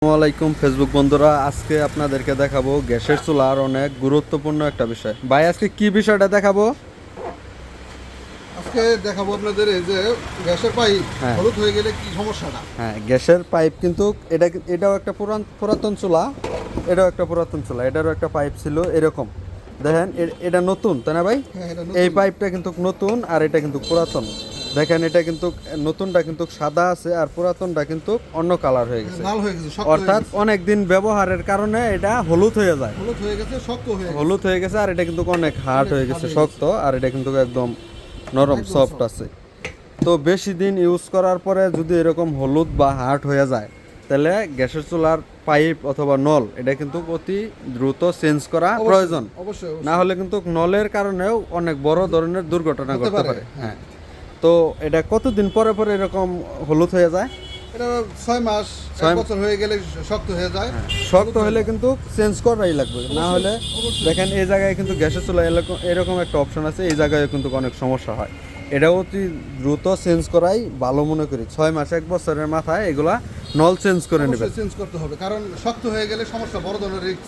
আসসালামু আলাইকুম ফেসবুক বন্ধুরা, আজকে আপনাদেরকে দেখাবো গ্যাসের চুলার অনেক গুরুত্বপূর্ণ একটা বিষয়। ভাই আজকে কি বিষয়টা দেখাবো? আজকে দেখাবো আপনাদের এই যে গ্যাসের পাইপ হ্যাঁ হলুদ হয়ে গেলে কি সমস্যাটা। হ্যাঁ, গ্যাসের পাইপ কিন্তু এটাও একটা পুরাতন চুলা, এটাও একটা পুরাতন চুলা, এটারও একটা পাইপ ছিল এরকম। দেখেন এটা নতুন, তাই না ভাই? হ্যাঁ, এটা এই নতুন। পাইপটা কিন্তু নতুন আর এটা কিন্তু পুরাতন। দেখেন এটা কিন্তু নতুনটা কিন্তু সাদা আছে আর পুরাতনটা কিন্তু অন্য কালার হয়ে গেছে, লাল হয়ে গেছে, শক্ত হয়ে অর্থাৎ গেছে। অনেক দিন ব্যবহারের কারণে এটা হলুদ হয়ে যায়। হলুদ হয়ে গেছে, শক্ত হয়ে গেছে। হলুদ হয়ে গেছে আর এটা কিন্তু অনেক হার্ড অনেক হয়ে hard গেছে, হয়ে শক্ত, আর এটা কিন্তু একদম নরম একদম সফট soft। আছে। তো বেশি দিন ইউজ করার পরে যদি এরকম হলুদ বা হার্ড হয়ে যায়, তাহলে গ্যাসের চুলার পাইপ অথবা নল এটা কিন্তু অতি দ্রুত চেঞ্জ করা অবশ্যই, প্রয়োজন। অবশ্যই, না হলে কিন্তু নলের কারণেও অনেক বড় ধরনের দুর্ঘটনা হতে ঘটতে পারে, পারে। হ্যাঁ, তো এটা কতদিন পরে পরে এরকম হলুদ হয়ে যায়? এটা 6 মাস, 1 বছর হয়ে গেলে শক্ত হয়ে যায়। শক্ত হলে কিন্তু চেঞ্জ করাই লাগবে, না হলে অবশ্যই। দেখেন এই জায়গায় কিন্তু গ্যাসের চুলা এরকম একটা অপশন আছে, এই জায়গায় কিন্তু অনেক সমস্যা হয়। এটা অতি দ্রুত চেঞ্জ করাই ভালো মনে করি। 6 মাস 1 বছরের মাথায় এগুলা নল চেঞ্জ করে নেবেন। অবশ্যই চেঞ্জ করতে হবে, কারণ শক্ত হয়ে গেলে সমস্যা, বড় ধরনের রিস্ক।